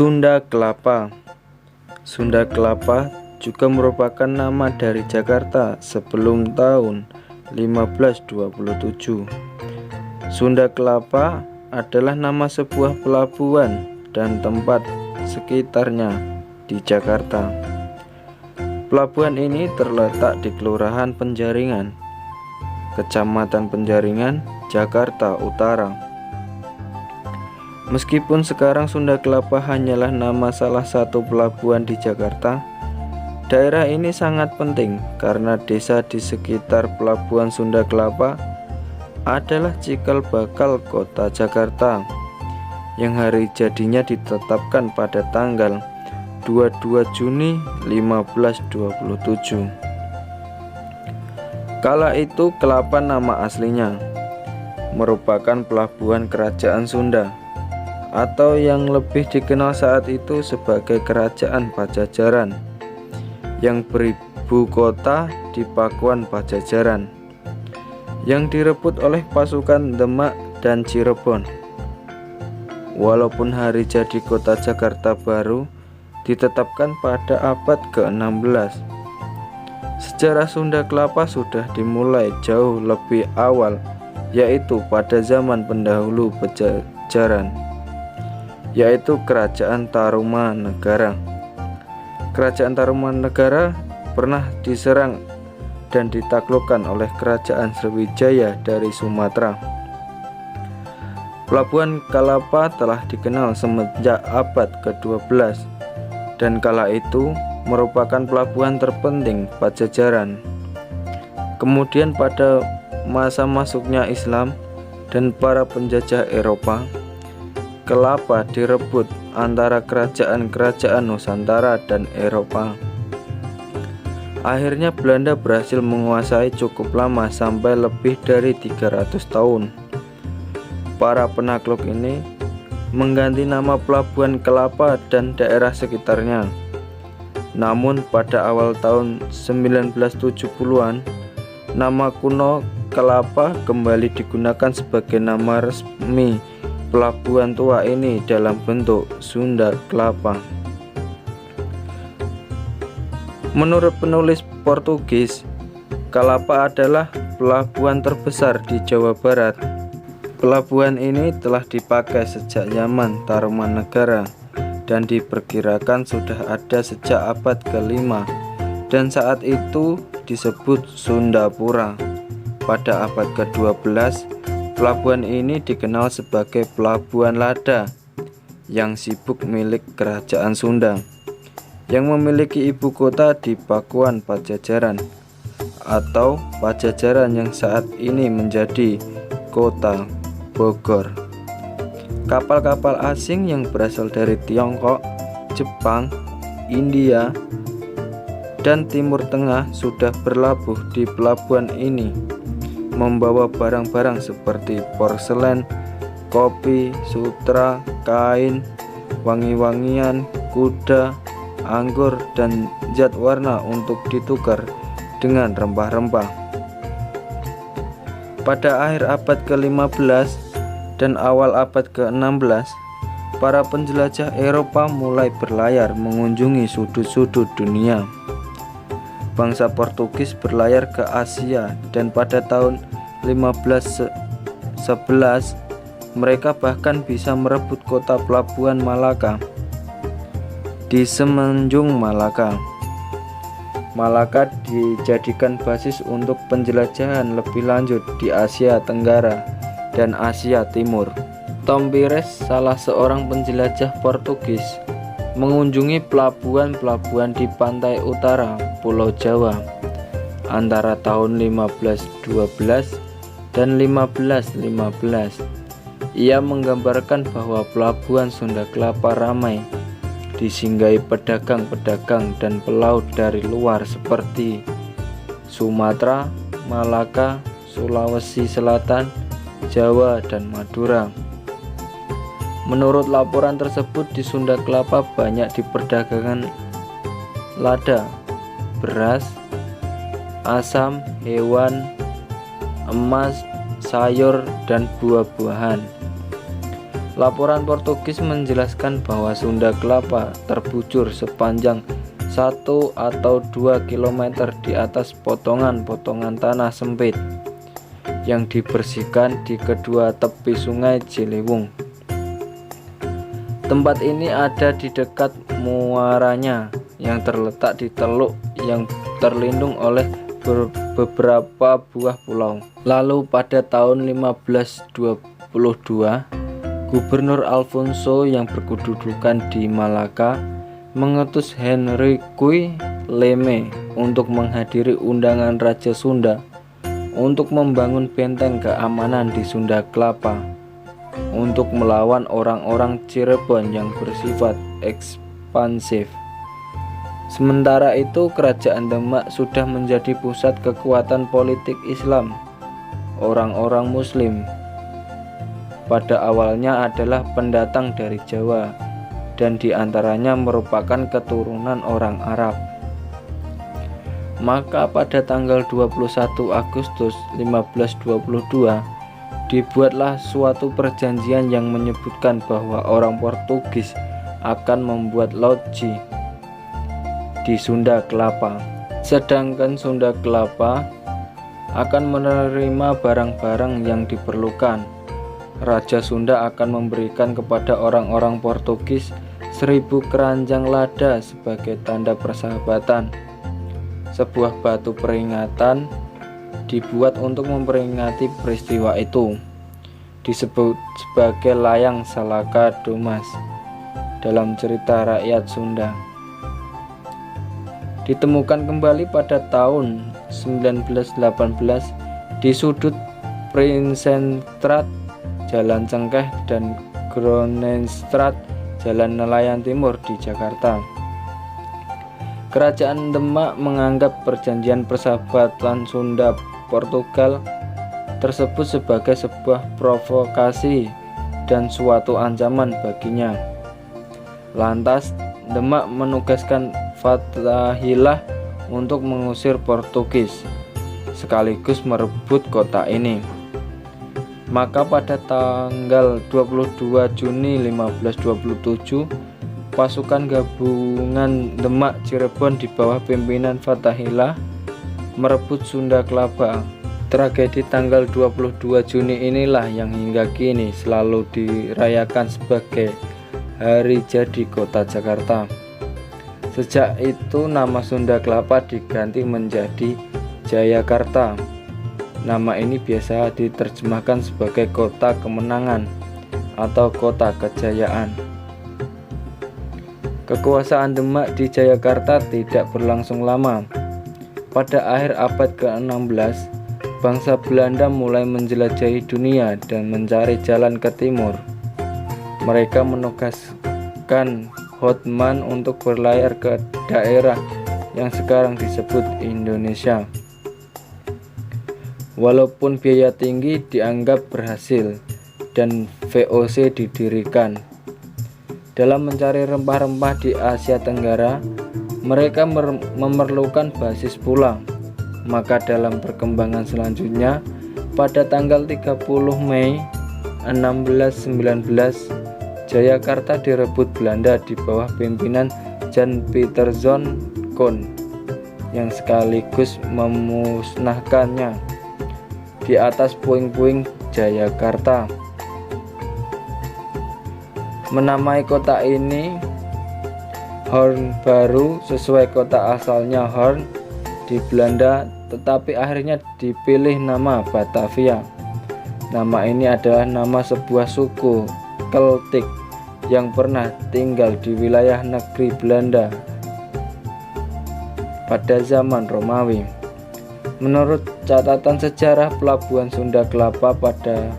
Sunda Kelapa. Sunda Kelapa juga merupakan nama dari Jakarta sebelum tahun 1527. Sunda Kelapa adalah nama sebuah pelabuhan dan tempat sekitarnya di Jakarta. Pelabuhan ini terletak di Kelurahan Penjaringan, Kecamatan Penjaringan, Jakarta Utara. Meskipun sekarang Sunda Kelapa hanyalah nama salah satu pelabuhan di Jakarta, daerah ini sangat penting karena desa di sekitar pelabuhan Sunda Kelapa adalah cikal bakal kota Jakarta yang hari jadinya ditetapkan pada tanggal 22 Juni 1527. Kala itu Kelapa nama aslinya, merupakan pelabuhan kerajaan Sunda, atau yang lebih dikenal saat itu sebagai Kerajaan Pajajaran, yang beribu kota di Pakuan Pajajaran, yang direbut oleh pasukan Demak dan Cirebon. Walaupun hari jadi kota Jakarta baru ditetapkan pada abad ke-16, sejarah Sunda Kelapa sudah dimulai jauh lebih awal, yaitu pada zaman pendahulu Pajajaran, yaitu Kerajaan Tarumanegara. Kerajaan Tarumanegara pernah diserang dan ditaklukkan oleh Kerajaan Sriwijaya dari Sumatera. Pelabuhan Kelapa telah dikenal semenjak abad ke-12 dan kala itu merupakan pelabuhan terpenting Pajajaran. Kemudian pada masa masuknya Islam dan para penjajah Eropa, Kelapa direbut antara kerajaan-kerajaan Nusantara dan Eropa. Akhirnya Belanda berhasil menguasai cukup lama sampai lebih dari 300 tahun. Para penakluk ini mengganti nama pelabuhan Kelapa dan daerah sekitarnya. Namun pada awal tahun 1970-an, nama kuno Kelapa kembali digunakan sebagai nama resmi pelabuhan tua ini dalam bentuk Sunda Kelapa. Menurut penulis Portugis, Kelapa adalah pelabuhan terbesar di Jawa Barat. Pelabuhan ini telah dipakai sejak zaman Tarumanegara dan diperkirakan sudah ada sejak abad ke-5 dan saat itu disebut Sundapura. Pada abad ke-12, pelabuhan ini dikenal sebagai Pelabuhan Lada yang sibuk milik Kerajaan Sunda, yang memiliki ibu kota di Pakuan Pajajaran atau Pajajaran yang saat ini menjadi kota Bogor. Kapal-kapal asing yang berasal dari Tiongkok, Jepang, India, dan Timur Tengah sudah berlabuh di pelabuhan ini, membawa barang-barang seperti porselen, kopi, sutra, kain, wangi-wangian, kuda, anggur, dan zat warna untuk ditukar dengan rempah-rempah. Pada akhir abad ke-15 dan awal abad ke-16, para penjelajah Eropa mulai berlayar mengunjungi sudut-sudut dunia. Bangsa Portugis berlayar ke Asia dan pada tahun 1511 mereka bahkan bisa merebut kota pelabuhan Malaka di semenanjung Malaka. Malaka dijadikan basis untuk penjelajahan lebih lanjut di Asia Tenggara dan Asia Timur. Tom Pires, salah seorang penjelajah Portugis, mengunjungi pelabuhan-pelabuhan di pantai utara Pulau Jawa antara tahun 1512 dan 1515. Ia menggambarkan bahwa pelabuhan Sunda Kelapa ramai disinggahi pedagang-pedagang dan pelaut dari luar seperti Sumatera, Malaka, Sulawesi Selatan, Jawa, dan Madura. Menurut laporan tersebut, di Sunda Kelapa banyak diperdagangkan lada, beras, asam, hewan, emas, sayur, dan buah-buahan. Laporan Portugis menjelaskan bahwa Sunda Kelapa terbujur sepanjang 1 atau 2 km di atas potongan-potongan tanah sempit yang dibersihkan di kedua tepi Sungai Ciliwung. Tempat ini ada di dekat muaranya yang terletak di teluk yang terlindung oleh beberapa buah pulau. Lalu pada tahun 1522, Gubernur Alfonso yang berkedudukan di Malaka mengutus Henryque Leme untuk menghadiri undangan Raja Sunda untuk membangun benteng keamanan di Sunda Kelapa untuk melawan orang-orang Cirebon yang bersifat ekspansif. Sementara itu, Kerajaan Demak sudah menjadi pusat kekuatan politik Islam. Orang-orang Muslim pada awalnya adalah pendatang dari Jawa dan diantaranya merupakan keturunan orang Arab. Maka pada tanggal 21 Agustus 1522 dibuatlah suatu perjanjian yang menyebutkan bahwa orang Portugis akan membuat loji di Sunda Kelapa, sedangkan Sunda Kelapa akan menerima barang-barang yang diperlukan. Raja Sunda akan memberikan kepada orang-orang Portugis 1000 keranjang lada sebagai tanda persahabatan. Sebuah batu peringatan dibuat untuk memperingati peristiwa itu, disebut sebagai Layang Salaka Domas dalam cerita rakyat Sunda. Ditemukan kembali pada tahun 1918 di sudut Prinsenstraat Jalan Cengkeh dan Gronenstraat Jalan Nelayan Timur di Jakarta. Kerajaan Demak menganggap perjanjian persahabatan Sunda Portugal tersebut sebagai sebuah provokasi dan suatu ancaman baginya. Lantas Demak menugaskan Fathahillah untuk mengusir Portugis sekaligus merebut kota ini. Maka pada tanggal 22 Juni 1527 pasukan gabungan Demak Cirebon di bawah pimpinan Fathahillah merebut Sunda Kelapa. Tragedi tanggal 22 Juni inilah yang hingga kini selalu dirayakan sebagai hari jadi kota Jakarta. Sejak itu nama Sunda Kelapa diganti menjadi Jayakarta. Nama ini biasa diterjemahkan sebagai kota kemenangan atau kota kejayaan. Kekuasaan Demak di Jayakarta tidak berlangsung lama. Pada akhir abad ke-16, bangsa Belanda mulai menjelajahi dunia dan mencari jalan ke timur. Mereka menugaskan Hotman untuk berlayar ke daerah yang sekarang disebut Indonesia. Walaupun biaya tinggi dianggap berhasil dan VOC didirikan. Dalam mencari rempah-rempah di Asia Tenggara, mereka memerlukan basis pula. Maka dalam perkembangan selanjutnya, pada tanggal 30 Mei 1619, Jayakarta direbut Belanda di bawah pimpinan Jan Pieterszoon Koen yang sekaligus memusnahkannya di atas puing-puing Jayakarta. Menamai kota ini Hoorn Baru sesuai kota asalnya Hoorn di Belanda, tetapi akhirnya dipilih nama Batavia. Nama ini adalah nama sebuah suku Keltik yang pernah tinggal di wilayah negeri Belanda pada zaman Romawi. Menurut catatan sejarah, pelabuhan Sunda Kelapa pada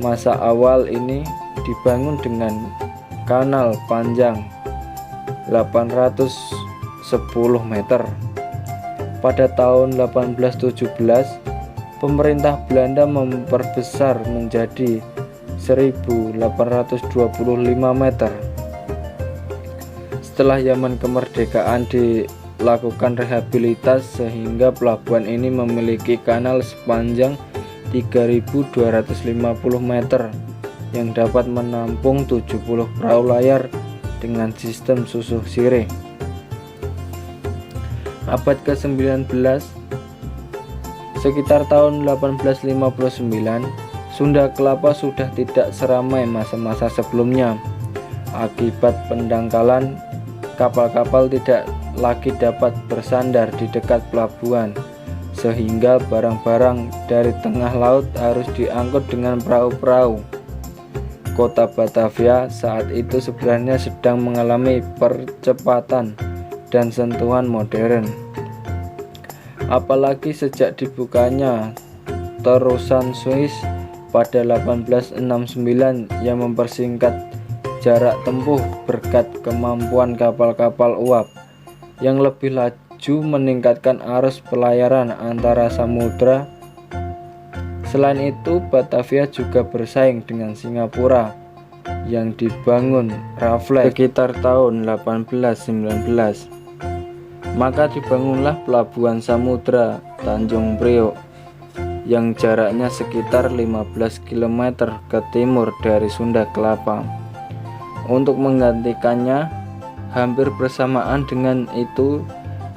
masa awal ini dibangun dengan kanal panjang 810 meter. Pada tahun 1817, pemerintah Belanda memperbesar menjadi 1825 meter. Setelah zaman kemerdekaan dilakukan rehabilitas sehingga pelabuhan ini memiliki kanal sepanjang 3250 meter yang dapat menampung 70 perahu layar dengan sistem susuh sirih. Abad ke-19, sekitar tahun 1859, Sunda Kelapa sudah tidak seramai masa-masa sebelumnya. Akibat pendangkalan, kapal-kapal tidak lagi dapat bersandar di dekat pelabuhan, sehingga barang-barang dari tengah laut harus diangkut dengan perahu-perahu. Kota Batavia saat itu sebenarnya sedang mengalami percepatan dan sentuhan modern. Apalagi sejak dibukanya terusan Suez pada 1869 yang mempersingkat jarak tempuh berkat kemampuan kapal-kapal uap yang lebih laju meningkatkan arus pelayaran antara samudra. Selain itu, Batavia juga bersaing dengan Singapura yang dibangun Raffles sekitar tahun 1819. Maka dibangunlah pelabuhan samudra Tanjung Priok yang jaraknya sekitar 15 km ke timur dari Sunda Kelapa. Untuk menggantikannya, hampir bersamaan dengan itu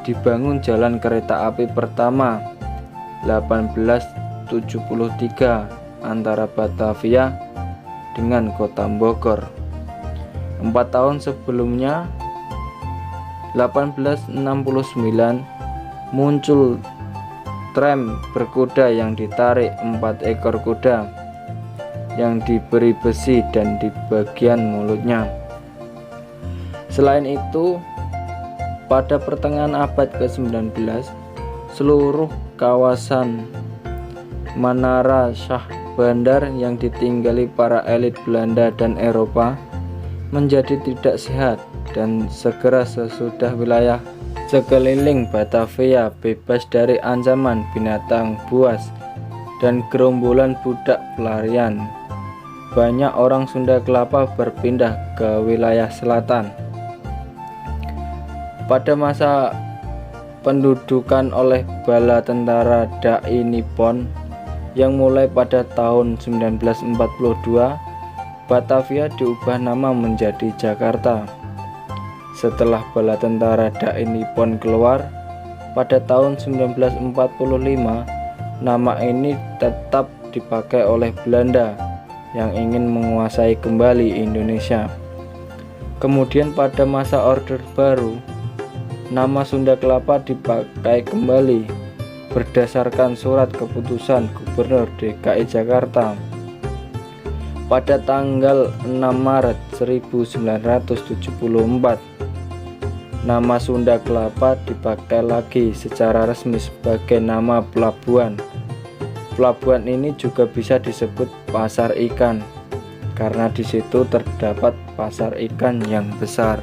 dibangun jalan kereta api pertama 1873 antara Batavia dengan kota Bogor. 4 tahun sebelumnya, 1869, muncul tram berkuda yang ditarik 4 ekor kuda yang diberi besi dan di bagian mulutnya. Selain itu, pada pertengahan abad ke-19, seluruh kawasan Menara Shah Bandar yang ditinggali para elit Belanda dan Eropa menjadi tidak sehat, dan segera sesudah wilayah sekeliling Batavia bebas dari ancaman binatang buas dan gerombolan budak pelarian, banyak orang Sunda Kelapa berpindah ke wilayah selatan. Pada masa pendudukan oleh bala tentara Dai Nippon yang mulai pada tahun 1942, Batavia diubah nama menjadi Jakarta. Setelah bala tentara Dai Nippon keluar pada tahun 1945, nama ini tetap dipakai oleh Belanda yang ingin menguasai kembali Indonesia. Kemudian pada masa Orde Baru, nama Sunda Kelapa dipakai kembali berdasarkan surat keputusan Gubernur DKI Jakarta pada tanggal 6 Maret 1974. Nama Sunda Kelapa dipakai lagi secara resmi sebagai nama pelabuhan. Pelabuhan ini juga bisa disebut pasar ikan karena di situ terdapat pasar ikan yang besar.